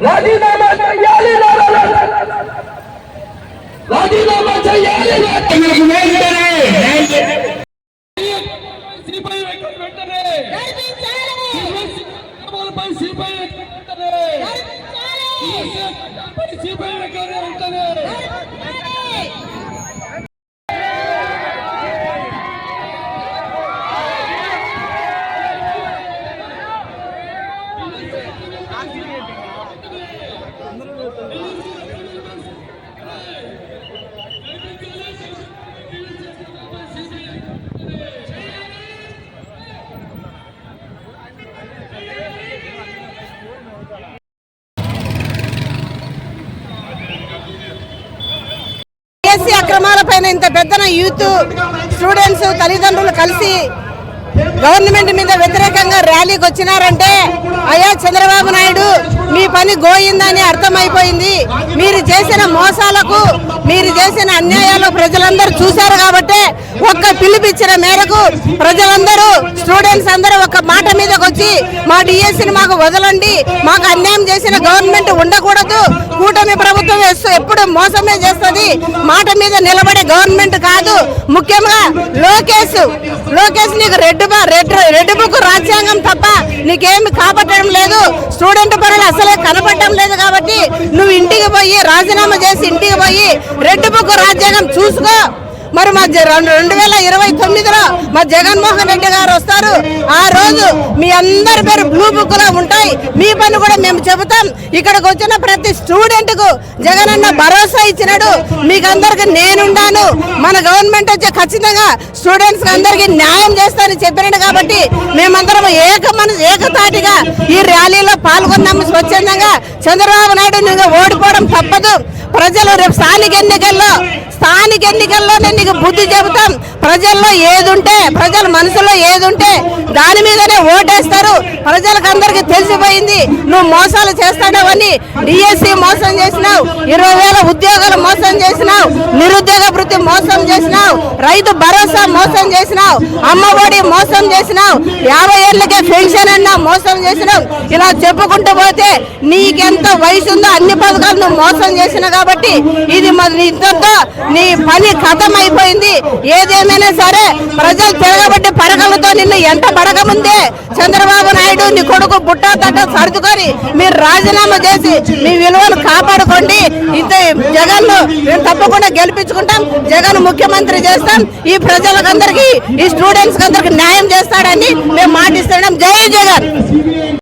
రాజీనామా చేయాలి, రాజీనామా చేయాలి. అక్రమాలపైన ఇంత పెద్దన యూత్ స్టూడెంట్స్ తల్లిదండ్రులు కలిసి గవర్నమెంట్ మీద వ్యతిరేకంగా ర్యాలీకి వచ్చినారంటే అయ్యా చంద్రబాబు నాయుడు మీ పని గోయిందని అర్థమైపోయింది. మీరు చేసిన మోసాలకు, మీరు చేసిన అన్యాయాలు ప్రజలందరూ చూశారు కాబట్టి ఒక్క పిలుపిచ్చిన మేరకు ప్రజలందరూ, స్టూడెంట్స్ అందరూ ఒక మాట మీదకి వచ్చి మా డిఎస్సిని మాకు వదలండి, మాకు అన్యాయం చేసిన గవర్నమెంట్ ఉండకూడదు, కూటమి ప్రభుత్వం ఎప్పుడు మోసమే చేస్తుంది, మాట మీద నిలబడే గవర్నమెంట్ కాదు. ముఖ్యంగా లోకేష్ నీకు రెడ్ బుక్ రాజ్యాంగం తప్ప నీకేమి కాపాడడం లేదు, స్టూడెంట్ పనులు అసలే కనపడటం లేదు. కాబట్టి నువ్వు ఇంటికి పోయి రాజీనామా చేసి ఇంటికి పోయి రెడ్ బుక్ రాజ్యాంగం చూసుకో. మరి మా 2029లో మా జగన్మోహన్ రెడ్డి గారు వస్తారు. ఆ రోజు మీ అందరి పేరు బ్లూ బుక్ లో ఉంటాయి. మీ పని కూడా మేము చెబుతాం. ఇక్కడికి వచ్చిన ప్రతి స్టూడెంట్ కు జగన్ అన్న భరోసా ఇచ్చినాడు. మీకు అందరికి నేనుండాను, మన గవర్నమెంట్ వచ్చి ఖచ్చితంగా స్టూడెంట్స్ అందరికి న్యాయం చేస్తానని చెప్పినాడు. కాబట్టి మేమందరం ఏకతాటిగా ఈ ర్యాలీలో పాల్గొన్నాము స్వచ్ఛందంగా. చంద్రబాబు నాయుడు ఓడిపోవడం తప్పదు. ప్రజలు రేపు స్థానిక ఎన్నికల్లోనే నీకు బుద్ధి చెబుతాం. ప్రజల్లో ఏదుంటే, ప్రజల మనసులో ఏదుంటే దాని మీదనే ఓటేస్తారు. ప్రజలకు అందరికి తెలిసిపోయింది నువ్వు మోసాలు చేస్తాడవని. డిఎస్సి మోసం చేసినావు, 20,000 ఉద్యోగాలు మోసం చేసినావు, నిరుద్యోగ వృత్తి మోసం చేసినావు, రైతు భరోసా మోసం చేసినావు, అమ్మఒడి మోసం చేసినావు, 50 ఏళ్ళకే పెన్షన్ అన్నా మోసం చేసినావు. ఇలా చెప్పుకుంటూ పోతే నీకెంత వయసు ఉందో అన్ని పథకాలు నువ్వు మోసం చేసినావు. కాబట్టి ఇది ఇంతతో నీ పని ఖతం అయిపోయింది. ఏదేమైనా సరే ప్రజలు తిరగబట్టి పరకలతో నిన్ను ఎంట పడకముందే చంద్రబాబు నాయుడు నీ కొడుకు బుట్టా తట్ట సర్దుకొని మీరు రాజీనామా చేసి మీ విలువను కాపాడుకోండి. జగన్ మేము తప్పకుండా గెలిపించుకుంటాం, జగన్ ముఖ్యమంత్రి చేస్తాం. ఈ ప్రజలకందరికీ, ఈ స్టూడెంట్స్ అందరికి న్యాయం చేస్తాడని మేము మాటిస్తున్నాం. జై జగన్.